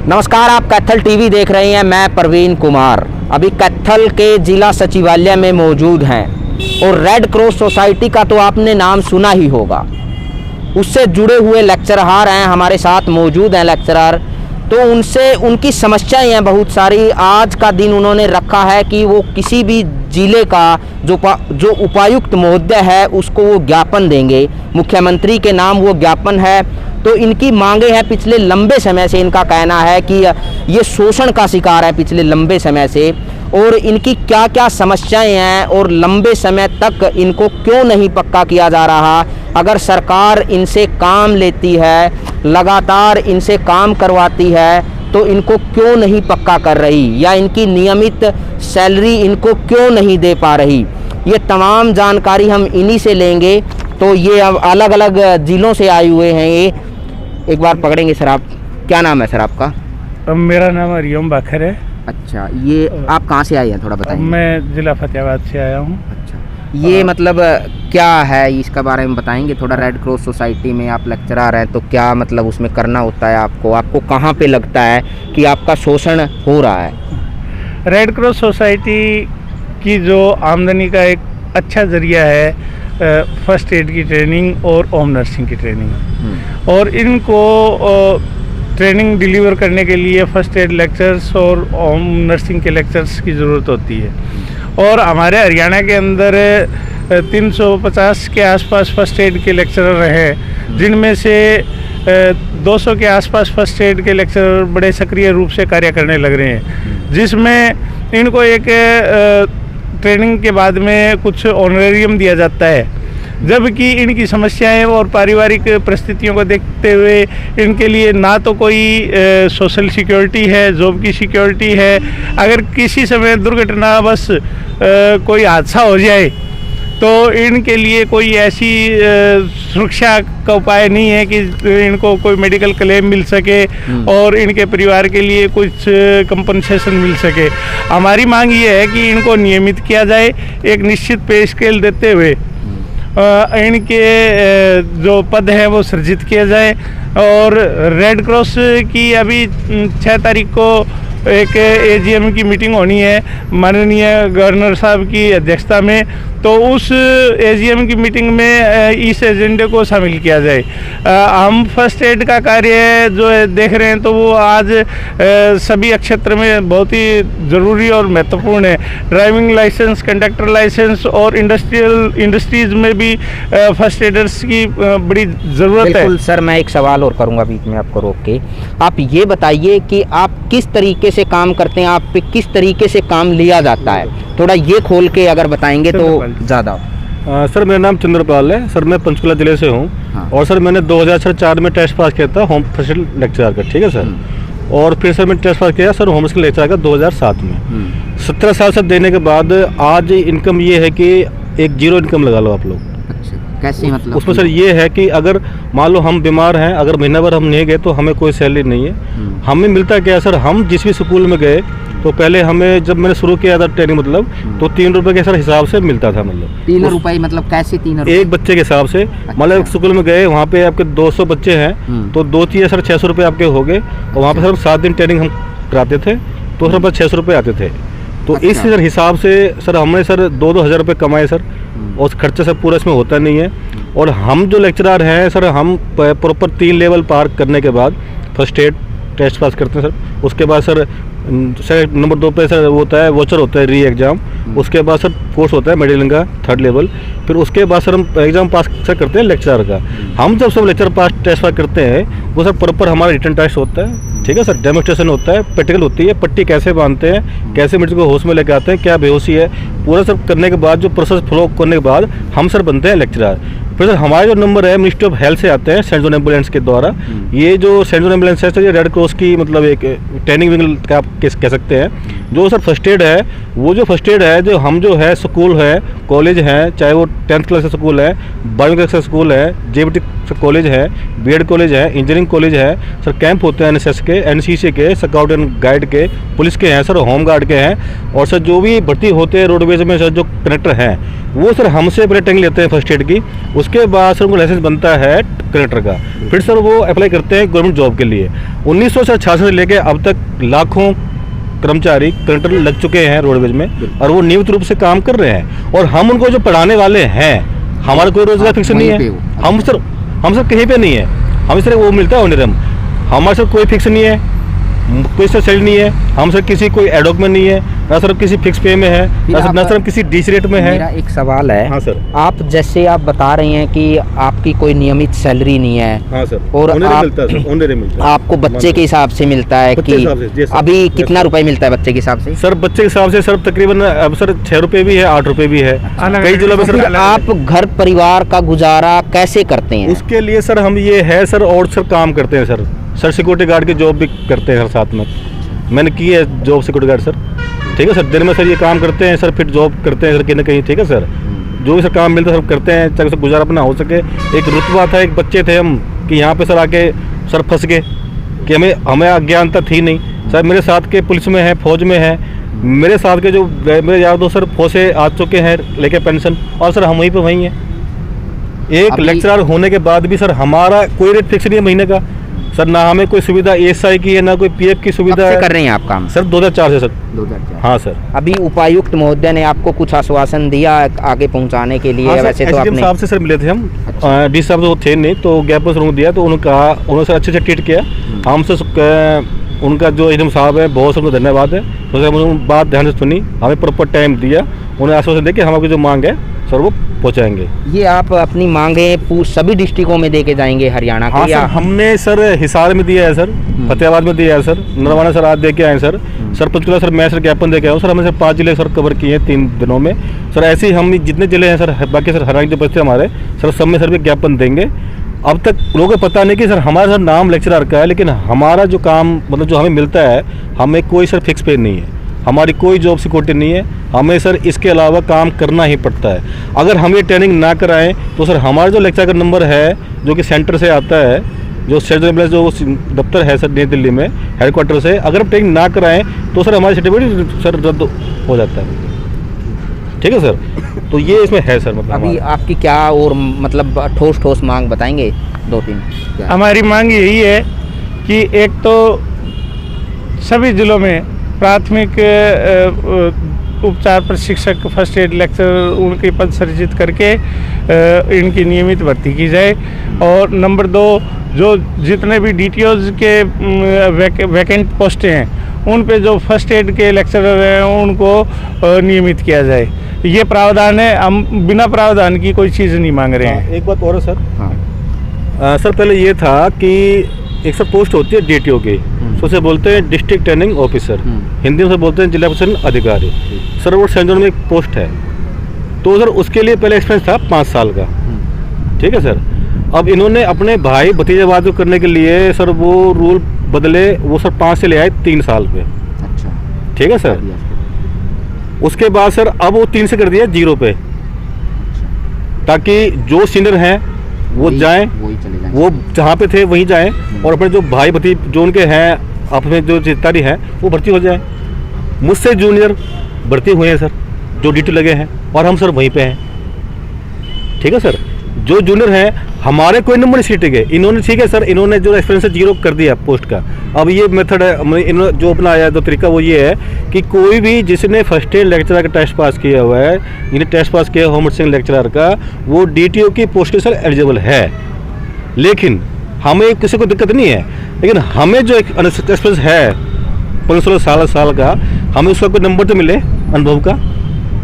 नमस्कार, आप कैथल टीवी देख रहे हैं। मैं प्रवीण कुमार अभी कैथल के जिला सचिवालय में मौजूद हैं और रेड क्रॉस सोसाइटी का तो आपने नाम सुना ही होगा। उससे जुड़े हुए लेक्चरर हैं, हमारे साथ मौजूद हैं लेक्चरर। तो उनसे उनकी समस्याएं हैं बहुत सारी। आज का दिन उन्होंने रखा है कि वो किसी भी जिले का जो उपायुक्त महोदय है उसको वो ज्ञापन देंगे, मुख्यमंत्री के नाम वो ज्ञापन है। तो इनकी मांगे हैं पिछले लंबे समय से। इनका कहना है कि ये शोषण का शिकार है पिछले लंबे समय से, और इनकी क्या क्या समस्याएं हैं और लंबे समय तक इनको क्यों नहीं पक्का किया जा रहा। अगर सरकार इनसे काम लेती है, लगातार इनसे काम करवाती है, तो इनको क्यों नहीं पक्का कर रही, या इनकी नियमित सैलरी इनको क्यों नहीं दे पा रही। ये तमाम जानकारी हम इन्हीं से लेंगे। तो ये अब अलग अलग ज़िलों से आए हुए हैं। ये एक बार पकड़ेंगे सर। आप क्या नाम है सर आपका? मेरा नाम हरिओम बाखर है। अच्छा, ये आप कहाँ से आए हैं, थोड़ा बताएं। मैं जिला फतेहाबाद से आया हूँ। अच्छा, ये मतलब क्या है, इसका बारे में बताएंगे थोड़ा। रेड क्रॉस सोसाइटी में आप लेक्चरर हैं, तो क्या मतलब उसमें करना होता है आपको कहाँ पे लगता है कि आपका शोषण हो रहा है? रेड क्रॉस सोसाइटी की जो आमदनी का एक अच्छा ज़रिया है फर्स्ट एड की ट्रेनिंग और होम नर्सिंग की ट्रेनिंग, और इनको ट्रेनिंग डिलीवर करने के लिए फर्स्ट एड लेक्चर्स और होम नर्सिंग के लेक्चर्स की ज़रूरत होती है। और हमारे हरियाणा के अंदर 350 के आसपास फर्स्ट एड के लेक्चरर हैं, जिनमें से 200 के आसपास फर्स्ट एड के लेक्चरर बड़े सक्रिय रूप से कार्य करने लग रहे हैं, जिसमें इनको एक ट्रेनिंग के बाद में कुछ ऑनरेरियम दिया जाता है। जबकि इनकी समस्याएं और पारिवारिक परिस्थितियों को देखते हुए इनके लिए ना तो कोई सोशल सिक्योरिटी है, जॉब की सिक्योरिटी है। अगर किसी समय दुर्घटना बस कोई हादसा हो जाए तो इनके लिए कोई ऐसी सुरक्षा का उपाय नहीं है कि इनको कोई मेडिकल क्लेम मिल सके और इनके परिवार के लिए कुछ कंपनसेशन मिल सके। हमारी मांग ये है कि इनको नियमित किया जाए, एक निश्चित पे स्केल देते हुए इनके जो पद हैं वो सृजित किया जाए। और रेड क्रॉस की अभी 6 तारीख को एक एजीएम की मीटिंग होनी है माननीय गवर्नर साहब की अध्यक्षता में। तो उस एजीएम की मीटिंग में इस एजेंडे को शामिल किया जाए। हम फर्स्ट एड का कार्य जो देख रहे हैं तो वो आज सभी क्षेत्र में बहुत ही ज़रूरी और महत्वपूर्ण है। ड्राइविंग लाइसेंस, कंडक्टर लाइसेंस और इंडस्ट्रीज़ में भी फर्स्ट एडर्स की बड़ी ज़रूरत है। बिल्कुल सर, मैं एक सवाल और करूंगा बीच में आपको रोक के। आप ये बताइए कि आप किस तरीके से काम करते हैं, आप पे किस तरीके से काम लिया जाता है, थोड़ा ये खोल के अगर बताएंगे तो ज़्यादा। सर मेरा नाम चंद्रपाल है। सर मैं पंचकुला ज़िले से हूँ। हाँ। और सर मैंने 2004 में टेस्ट पास किया था होम फर्स्ट एड लेक्चरर का, ठीक है सर। और फिर सर मैंने टेस्ट पास किया सर होम नर्सिंग लेक्चरर का 2007 में। 17 साल से देने के बाद आज इनकम ये है कि एक जीरो इनकम लगा लो आप लोग। कैसे मतलब? उसमें सर ये है कि अगर मान लो हम बीमार हैं, अगर महीना भर हम नहीं गए तो हमें कोई सैलरी नहीं है। हमें मिलता क्या है सर, हम जिस भी स्कूल में गए तो पहले हमें, जब मैंने शुरू किया था ट्रेनिंग मतलब, तो 3 रुपये के सर हिसाब से मिलता था। मतलब 3 रुपये मतलब कैसे 3 रुपये? एक बच्चे के हिसाब से। मतलब स्कूल में गए, वहाँ पे आपके 200 बच्चे हैं तो 2 सर 600 रुपये आपके हो गए। और वहाँ पे सर 7 दिन ट्रेनिंग हम कराते थे तो सर 600 रुपये आते थे। तो इस सर हिसाब से सर हमने सर 2-2 हज़ार रुपये कमाए सर, और खर्चा सब पूरा इसमें होता नहीं है। और हम जो लेक्चरर हैं सर, हम प्रॉपर 3 लेवल पार करने के बाद फर्स्ट एड टेस्ट पास करते हैं सर। उसके बाद सर नंबर 2 पे सर वो होता है वोचर, होता है री एग्ज़ाम। उसके बाद सर कोर्स होता है मेडिकल का 3rd लेवल। फिर उसके बाद सर हम एग्ज़ाम पास सर करते हैं लेक्चरर का। हम जब सब लेक्चर पास टेस्ट पास करते हैं वो सर प्रॉपर हमारा रिटर्न टेस्ट होता है, ठीक है सर। डेमोस्ट्रेशन होता है, प्रैक्टिकल होती है, पट्टी कैसे बांधते हैं, कैसे मरीज को होश में लेके आते हैं, क्या बेहोशी है, पूरा सब करने के बाद जो प्रोसेस फॉलो करने के बाद हम सर बनते हैं लेक्चरर। फिर सर हमारे जो नंबर है मिनिस्ट्री ऑफ हेल्थ से आते हैं सेंट जोन एम्बुलेंस के द्वारा। ये जो सेंट जोन एम्बुलेंस है सर, ये रेड क्रॉस की मतलब एक ट्रेनिंग विंग का आप कह सकते हैं। जो सर फर्स्ट एड है, वो जो फर्स्ट एड है जो हम जो है स्कूल है, कॉलेज है, चाहे वो 10th क्लास का स्कूल है, 12वीं क्लास का स्कूल है, जेबीटी कॉलेज है, बीएड कॉलेज है, इंजीनियरिंग कॉलेज है, सर कैंप होते हैं एनएसएस के, एनसीसी के, स्काउट एंड गाइड के, पुलिस के हैं सर, होम गार्ड के हैं, और सर जो भी भर्ती होते हैं रोडवेज में सर जो कनेक्टर हैं वो सर हमसे पहले ट्रेनिंग लेते हैं फर्स्ट एड की। उसके बाद सर उनको लाइसेंस बनता है कनेक्टर का, फिर सर वो अप्लाई करते हैं गवर्नमेंट जॉब के लिए। 1966 से लेके अब तक लाखों कर्मचारी कनेक्टर लग चुके हैं रोडवेज में और वो नियमित रूप से काम कर रहे हैं। और हम उनको जो पढ़ाने वाले हैं, हमारा कोई रोजगार फिक्स नहीं है, हम सर कहीं पे नहीं है, हम सर वो मिलता है ओनरम, हमारे सर कोई फिक्स नहीं है, कोई सर सैलरी नहीं है, हम सर किसी कोई एडॉक में नहीं है, ना सर किसी फिक्स पे में है, ना सर किसी डीसी रेट में है। मेरा एक सवाल है। हाँ सर। आप जैसे आप बता रहे हैं कि आपकी कोई नियमित सैलरी नहीं है। हाँ सर। और मिलता है, आपको बच्चे के हिसाब से मिलता है कि अभी कितना रुपए मिलता है बच्चे के हिसाब से? सर बच्चे के हिसाब से सर तकरीबन अब सर 6 रुपए भी है, 8 रुपए भी है, कई जिलों में सर। आप घर परिवार का गुजारा कैसे करते हैं? उसके लिए सर हम ये है सर, और सर काम करते हैं सर सिक्योरिटी गार्ड की जॉब भी करते हैं सर, साथ में मैंने की है जॉब सिक्योरिटी गार्ड सर। ठीक है सर, दिन में सर ये काम करते हैं सर, फिर जॉब करते हैं सर कहीं ना कहीं। ठीक है सर, जो भी सर काम मिलता है सर करते हैं, ताकि सर गुजारा अपना हो सके। एक रुतबा था, एक बच्चे थे हम कि यहाँ पे सर आके सर फंस गए कि हमें अज्ञानता थी नहीं सर। मेरे साथ के पुलिस में है, फौज में है, मेरे साथ के जो मेरे यार दोस्त सर फौज से आ चुके हैं लेके पेंशन, और सर हम वहीं पे वहीं हैं। एक लेक्चरर होने के बाद भी सर हमारा कोई रेट फिक्स नहीं है महीने का सर, ना हमें कोई सुविधा ESI की है, ना कोई PF की सुविधा है। कर रहे हैं आप काम सर 2004 से सर। 2004। हाँ सर। अभी उपायुक्त महोदय ने आपको कुछ आश्वासन दिया आगे पहुंचाने के लिए? हाँ वैसे तो आपने साहब से सर मिले थे हम। डी साहब तो थे नहीं, तो ज्ञापन सर दिया, तो उन्होंने कहा, उन्होंने सर अच्छे से ट्रीट किया हमसे। उनका जो एडम साहब है, बहुत उनको धन्यवाद है। तो सर उन्होंने बात ध्यान से सुनी, हमें प्रॉपर टाइम दिया, उन्हें आश्वासन दे कि हम आपकी जो मांग है सर वो पहुँचाएंगे। ये आप अपनी मांगे सभी डिस्ट्रिक्टों में दे के जाएंगे हरियाणा के? हाँ सर, हमने सर हिसार में दिया है सर, फतेहाबाद में दिया है सर, नरवाना सर आज दे के आए सर, पंचकुला सर मैं सर ज्ञापन दे के आया सर। हमने सर 5 जिले सर कवर किए हैं 3 दिनों में सर। ऐसे ही हम जितने जिले हैं सर, बाकी सर हरियाणा के बच्चे हमारे सर, सब में सर भी ज्ञापन देंगे। अब तक लोगों को पता नहीं कि सर हमारा सर नाम लेक्चरर का है, लेकिन हमारा जो काम मतलब जो हमें मिलता है, हमें कोई सर फिक्स पे नहीं है, हमारी कोई जॉब सिक्योरिटी नहीं है, हमें सर इसके अलावा काम करना ही पड़ता है। अगर हम ये ट्रेनिंग ना कराएं तो सर हमारा जो लेक्चर का नंबर है जो कि सेंटर से आता है, जो सेंट्रल जो दफ्तर है सर नई दिल्ली में हेडक्वार्टर से, अगर हम ट्रेनिंग ना कराएं तो सर हमारी सर्टिफिकेट सर रद्द हो जाता है। ठीक है सर, तो ये इसमें है सर। मतलब अभी आपकी क्या और मतलब ठोस मांग बताएंगे 2-3? हमारी मांग यही है कि एक तो सभी जिलों में प्राथमिक उपचार प्रशिक्षक, फर्स्ट एड लेक्चरर, उनके पद सृजित करके इनकी नियमित भर्ती की जाए। और नंबर 2, जो जितने भी DTOs के वैकेंट पोस्टें हैं, उन पे जो फर्स्ट एड के लेक्चरर हैं उनको नियमित किया जाए। ये प्रावधान है, हम बिना प्रावधान की कोई चीज़ नहीं मांग रहे हैं। एक बात और है सर। हाँ सर, पहले ये था कि एक सब पोस्ट होती है DTO की, तो उसे बोलते हैं डिस्ट्रिक्ट ट्रेनिंग ऑफिसर, हिंदी में से बोलते हैं जिला प्रशासन अधिकारी। सर वो सेंट्रल में एक पोस्ट है, तो सर उसके लिए पहले एक्सपीरियंस था 5 साल का। ठीक है सर, अब इन्होंने अपने भाई भतीजावाद करने के लिए सर वो रूल बदले, वो सर 5 से ले आए 3 साल पे। अच्छा, ठीक है सर। उसके बाद सर अब वो 3 से कर दिया 0 पे, ताकि जो सीनियर हैं वो जाएं, वो जहाँ पे थे वहीं जाएं, और अपने जो भाई भतीज जो उनके हैं अपने जो जितारी हैं वो भर्ती हो जाएं। मुझसे जूनियर भर्ती हुए हैं सर, जो DTO लगे हैं, और हम सर वहीं पे हैं। ठीक है सर, जो जूनियर हैं हमारे कोई नंबर नहीं टिके, इन्होंने ठीक है सर, इन्होंने जो एक्सपीरियंस 0 कर दिया पोस्ट का। अब ये मेथड है इन्होंने जो अपना आया तो तरीका वो ये है कि कोई भी जिसने फर्स्ट एड लेक्चरर का टेस्ट पास किया हुआ है, जिन्हें टेस्ट पास किया होम नर्सिंग लेक्चरर का, वो DTO की पोस्ट के सर एलिजिबल है। लेकिन हमें किसी को दिक्कत नहीं है, लेकिन हमें जो एक एक्सपीरियंस है 15-16 साल का, हमें उसका कोई नंबर तो मिले अनुभव का।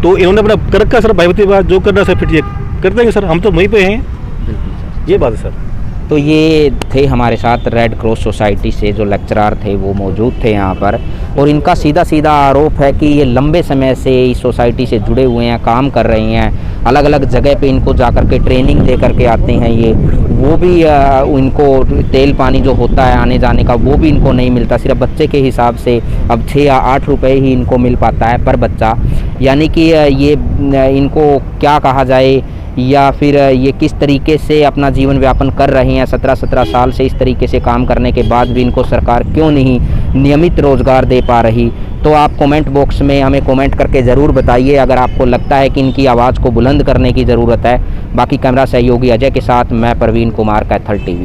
तो इन्होंने अपना कर रखा सर, भाई बात जो करना सर फिर ये कर देंगे सर, हम तो वहीं पे हैं। ये बात है सर। तो ये थे हमारे साथ रेड क्रॉस सोसाइटी से जो लेक्चरर थे, वो मौजूद थे यहाँ पर, और इनका सीधा आरोप है कि ये लंबे समय से इस सोसाइटी से जुड़े हुए हैं, काम कर रहे हैं, अलग अलग जगह पे इनको जाकर के ट्रेनिंग दे करके आते हैं। ये वो भी इनको तेल पानी जो होता है आने जाने का वो भी इनको नहीं मिलता, सिर्फ बच्चे के हिसाब से अब 6 या 8 रुपए ही इनको मिल पाता है पर बच्चा। यानी कि ये इनको क्या कहा जाए या फिर ये किस तरीके से अपना जीवन व्यापन कर रहे हैं 17 साल से इस तरीके से काम करने के बाद भी इनको सरकार क्यों नहीं नियमित रोज़गार दे पा रही। तो आप कमेंट बॉक्स में हमें कमेंट करके ज़रूर बताइए अगर आपको लगता है कि इनकी आवाज़ को बुलंद करने की ज़रूरत है। बाकी कैमरा सहयोगी अजय के साथ मैं परवीन कुमार, कैथल टीवी।